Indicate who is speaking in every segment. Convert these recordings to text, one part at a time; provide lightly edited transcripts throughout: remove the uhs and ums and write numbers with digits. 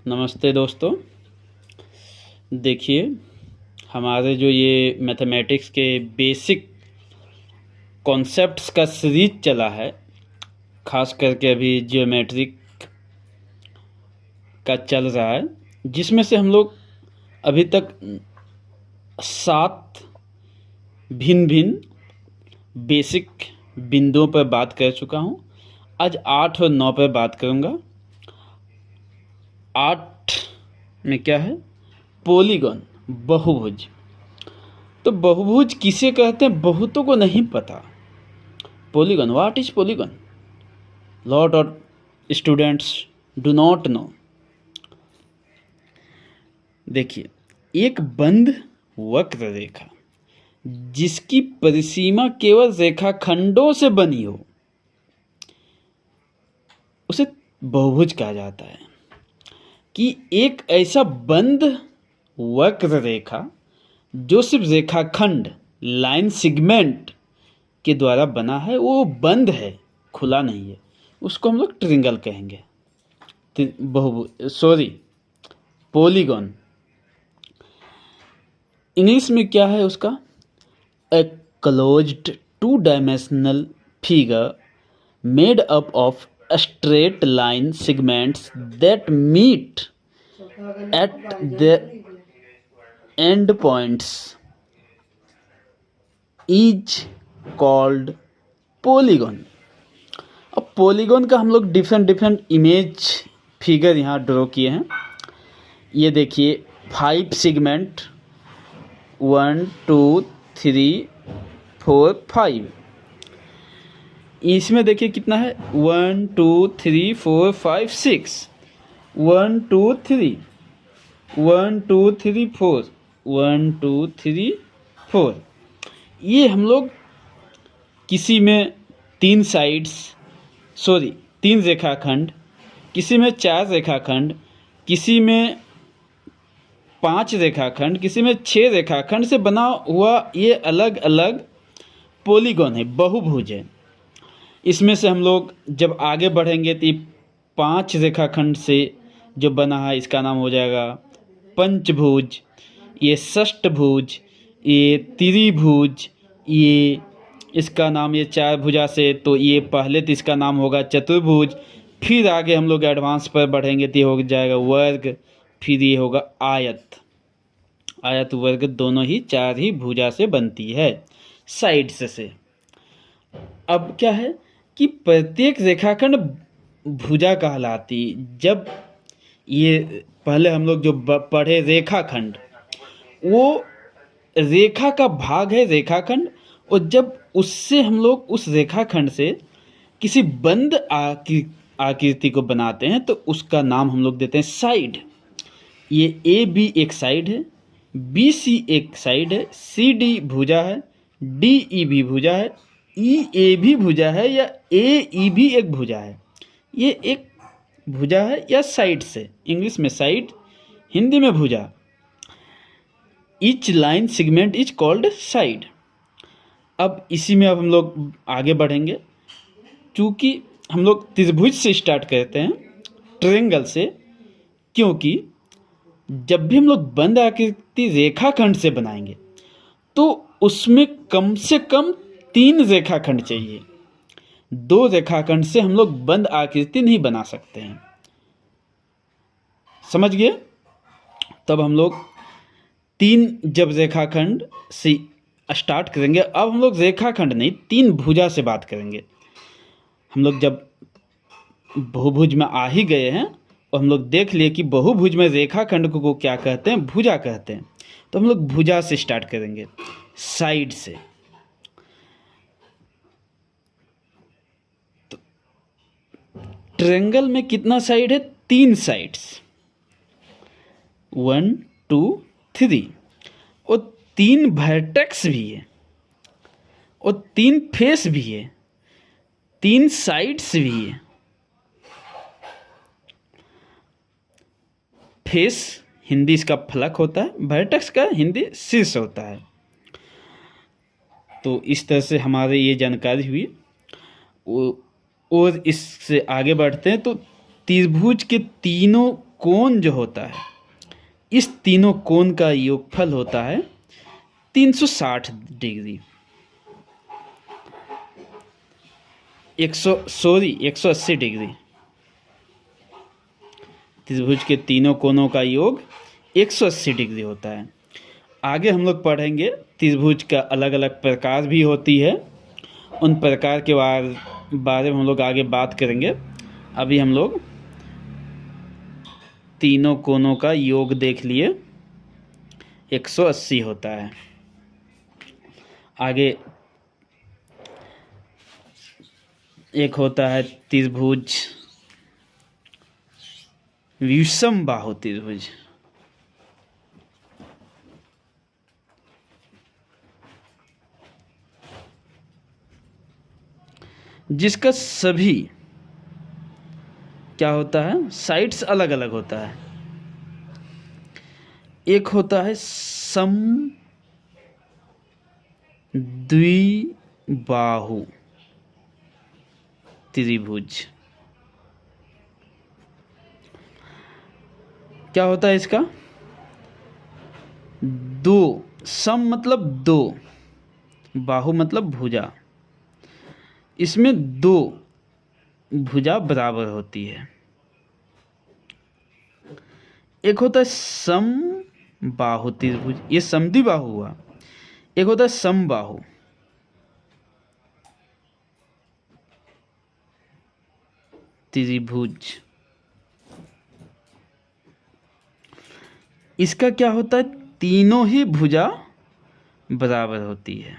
Speaker 1: नमस्ते दोस्तों। देखिए, हमारे जो ये मैथमेटिक्स के बेसिक कॉन्सेप्ट्स का सीरीज चला है, ख़ास करके अभी ज्योमेट्रिक का चल रहा है, जिसमें से हम लोग अभी तक 7 भिन्न भिन्न बेसिक बिंदुओं पर बात कर चुका हूँ। आज 8 और 9 पर बात करूँगा। 8 में क्या है? पॉलीगॉन, बहुभुज। तो बहुभुज किसे कहते हैं बहुतों को नहीं पता। Polygon, what is polygon? Lot of students do not know. देखिए, एक बंद वक्र रेखा जिसकी परिसीमा केवल रेखाखंडों से बनी हो उसे बहुभुज कहा जाता है। कि एक ऐसा बंद वक्र रेखा जो सिर्फ रेखाखंड, लाइन सेगमेंट के द्वारा बना है, वो बंद है, खुला नहीं है, उसको हम लोग ट्रिंगल कहेंगे। पॉलीगॉन इंग्लिश में क्या है उसका? A closed 2 dimensional figure made up of straight line segments that meet at the end points is called polygon. अब पॉलीगॉन का हम लोग डिफरेंट इमेज फिगर यहाँ ड्रॉ किए हैं। ये देखिए 5 सेगमेंट 1 2 3 4 5। इसमें देखिए कितना है 1 2 3 4 5 6 1 2 3 1 2 3 4 1 2 3 4। ये हम लोग किसी में 3 रेखाखंड, किसी में 4 रेखाखंड, किसी में 5 रेखाखंड, किसी में 6 रेखाखंड से बना हुआ ये अलग अलग पॉलीगॉन है, बहुभुज है। इसमें से हम लोग जब आगे बढ़ेंगे तो 5 रेखाखंड से जो बना है इसका नाम हो जाएगा पंचभुज, ये षष्ठभुज, ये त्रिभुज, ये इसका नाम, ये 4 भुजा से तो ये पहले तो इसका नाम होगा चतुर्भुज। फिर आगे हम लोग एडवांस पर बढ़ेंगे तो ये हो जाएगा वर्ग, फिर ये होगा आयत। आयत वर्ग दोनों ही 4 ही भुजा से बनती है, साइड्स से। अब क्या है कि प्रत्येक रेखाखंड भुजा कहलाती। जब ये पहले हम लोग जो पढ़े रेखाखंड, वो रेखा का भाग है रेखाखंड, और जब उससे हम लोग उस रेखाखंड से किसी बंद आकृति को बनाते हैं तो उसका नाम हम लोग देते हैं साइड। ये ए बी एक साइड है, बी सी एक साइड है, सी डी भुजा है, डी ई भी भुजा है, ई ए भी भुजा है, या ए ई भी एक भुजा है। ये एक भुजा है या साइड से, इंग्लिश में साइड, हिंदी में भुजा। Each line segment is called side. अब इसी में अब हम लोग आगे बढ़ेंगे। चूँकि हम लोग त्रिभुज से स्टार्ट करते हैं, ट्रायंगल से, क्योंकि जब भी हम लोग बंद आकृति रेखाखंड से बनाएंगे तो उसमें कम से कम 3 रेखाखंड चाहिए। 2 रेखाखंड से हम लोग बंद आकृति नहीं बना सकते हैं, समझ गए? तब हम लोग 3 जब रेखाखंड से स्टार्ट करेंगे, अब हम लोग रेखाखंड नहीं 3 भुजा से बात करेंगे। हम लोग जब बहुभुज में आ ही गए हैं और हम लोग देख लिए कि बहुभुज में रेखाखंड को क्या कहते हैं, भुजा कहते हैं, तो हम लोग भुजा से स्टार्ट करेंगे, साइड से। तो ट्रायंगल में कितना साइड है? 3 साइड्स, 1 2 3, और 3 वर्टेक्स भी है, और 3 फेस भी है, 3 साइड्स भी है। फेस हिंदी इसका फलक होता है, वर्टेक्स का हिंदी शीर्ष होता है। तो इस तरह से हमारे ये जानकारी हुई। और इससे आगे बढ़ते हैं तो त्रिभुज के तीनों कोण जो होता है, इस तीनों कोण का योगफल होता है 360 डिग्री। 180 डिग्री। त्रिभुज के तीनों कोणों का योग 180 डिग्री होता है। आगे हम लोग पढ़ेंगे त्रिभुज का अलग अलग प्रकार भी होती है, उन प्रकार के बारे में हम लोग आगे बात करेंगे। अभी हम लोग तीनों कोणों का योग देख लिए, 180 होता है। आगे एक होता है त्रिभुज विषमबाहु त्रिभुज। जिसका सभी क्या होता है, साइड्स अलग अलग होता है। एक होता है समद्विबाहु त्रिभुज। क्या होता है इसका, दो, सम मतलब दो, बाहु मतलब भुजा, इसमें दो भुजा बराबर होती है। एक होता है समबाहु त्रिभुज, ये समद्विबाहु हुआ। एक होता है समबाहु, त्रिभुज। इसका क्या होता है, तीनों ही भुजा बराबर होती है।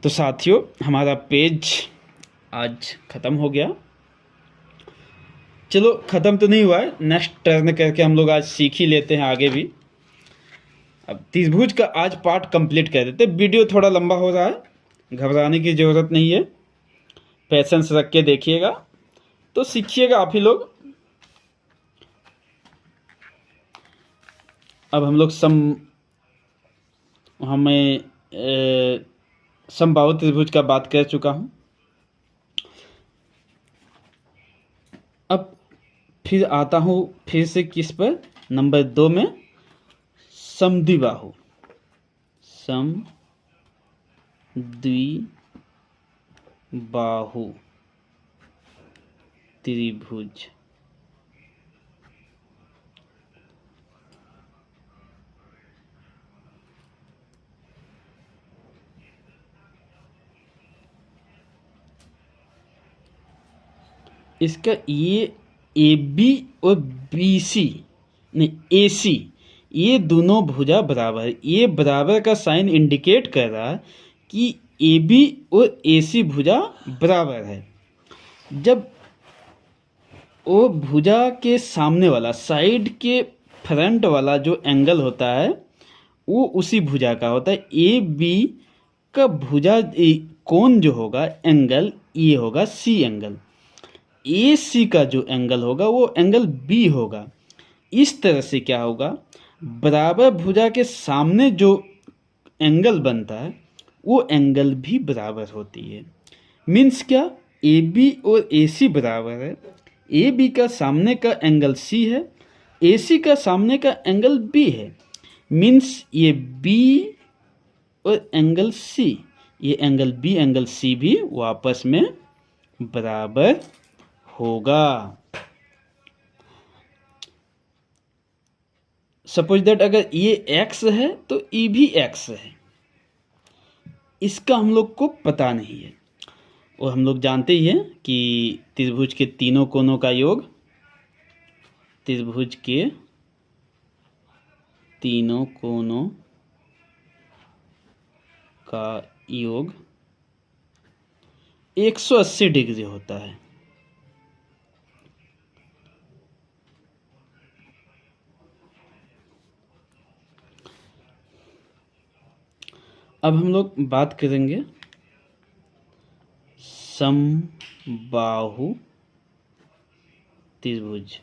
Speaker 1: तो साथियों, हमारा पेज आज ख़त्म हो गया। चलो, ख़त्म तो नहीं हुआ है, नेक्स्ट टर्न करके हम लोग आज सीख ही लेते हैं आगे भी। अब त्रिभुज का आज पार्ट कंप्लीट कर देते। वीडियो थोड़ा लंबा हो रहा है, घबराने की ज़रूरत नहीं है, पेशेंस रख के देखिएगा तो सीखिएगा आप ही लोग। अब हम लोग समबाहु त्रिभुज का बात कर चुका हूँ। अब फिर आता हूँ फिर से किस पर, नंबर 2 में, समद्विबाहु। समद्विबाहु त्रिभुज। इसका ये AB और BC नहीं AC, ये दोनों भुजा बराबर है। ये बराबर का साइन इंडिकेट कर रहा है कि AB और AC भुजा बराबर है। जब वो भुजा के सामने वाला, साइड के फ्रंट वाला जो एंगल होता है वो उसी भुजा का होता है। AB का भुजा कोण जो होगा, एंगल, ये होगा C एंगल। AC का जो एंगल होगा वो एंगल B होगा। इस तरह से क्या होगा, बराबर भुजा के सामने जो एंगल बनता है वो एंगल भी बराबर होती है। मीन्स क्या, AB और AC बराबर है। AB का सामने का एंगल C है, AC का सामने का एंगल B है। मीन्स ये B और एंगल C, ये एंगल B एंगल C भी वो आपस में बराबर होगा। सपोज दैट अगर ये x है तो ये भी x है। इसका हम लोग को पता नहीं है, और हम लोग जानते ही हैं कि त्रिभुज के तीनों कोणों का योग, त्रिभुज के तीनों कोणों का योग 180 डिग्री होता है। अब हम लोग बात करेंगे समबाहु त्रिभुज।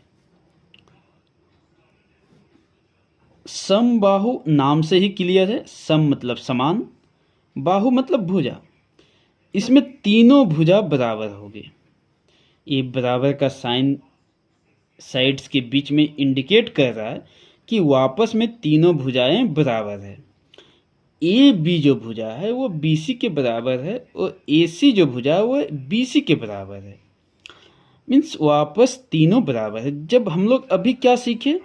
Speaker 1: समबाहु नाम से ही क्लियर है, सम मतलब समान, बाहु मतलब भुजा। इसमें तीनों भुजा बराबर होगी। ये बराबर का साइन साइड्स के बीच में इंडिकेट कर रहा है कि वापस में तीनों भुजाएं बराबर है। ए बी जो भुजा है वो बी सी के बराबर है और ए सी जो भुजा है वो बी सी के बराबर है। मीन्स वापस तीनों बराबर है। जब हम लोग अभी क्या सीखे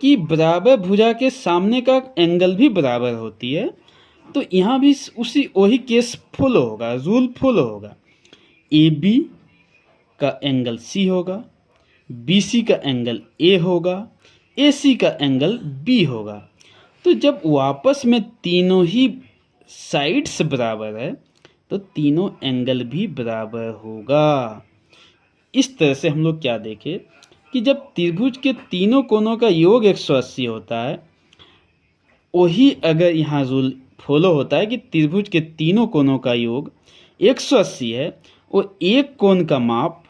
Speaker 1: कि बराबर भुजा के सामने का एंगल भी बराबर होती है, तो यहाँ भी वही केस फॉलो होगा, रूल फॉलो होगा। ए बी का एंगल सी होगा, बी सी का एंगल ए होगा, ए सी का एंगल बी होगा। तो जब वापस में तीनों ही साइड्स बराबर है तो तीनों एंगल भी बराबर होगा। इस तरह से हम लोग क्या देखें कि जब त्रिभुज के तीनों कोनों का योग 180 होता है, वही अगर यहाँ रूल फॉलो होता है कि त्रिभुज के तीनों कोनों का योग 180 है और एक कोण का माप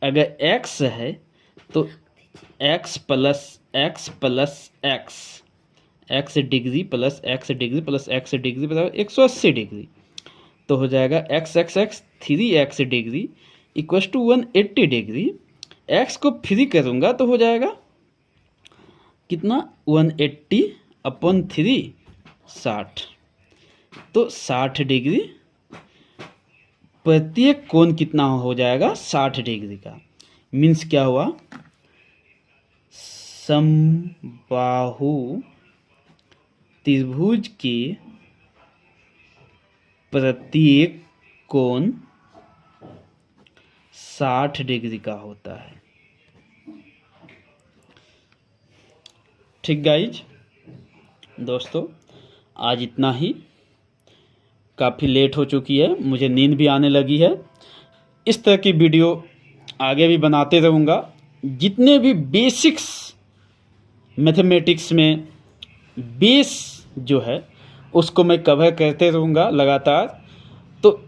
Speaker 1: अगर x है तो x plus x degree plus x degree plus x degree बराबर 180 डिग्री। तो हो जाएगा x 3x degree equals to 180 degree. x को फ्री करूँगा तो हो जाएगा कितना, 180 अपॉन 3 60। तो 60 डिग्री, प्रत्येक कोण कितना हो जाएगा 60 डिग्री का। मीन्स क्या हुआ, समबाहु त्रिभुज के प्रत्येक कोण 60 डिग्री का होता है। ठीक गाइज, दोस्तों आज इतना ही। काफ़ी लेट हो चुकी है, मुझे नींद भी आने लगी है। इस तरह की वीडियो आगे भी बनाते रहूँगा। जितने भी बेसिक्स मैथमेटिक्स में बेस जो है उसको मैं कवर करते रहूँगा लगातार। तो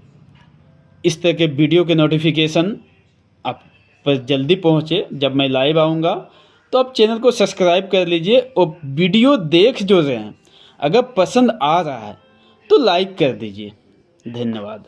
Speaker 1: इस तरह के वीडियो के नोटिफिकेशन आप पर जल्दी पहुँचे जब मैं लाइव आऊँगा। तो आप चैनल को सब्सक्राइब कर लीजिए और वीडियो देख जो रहे हैं अगर पसंद आ रहा है तो लाइक कर दीजिए। धन्यवाद।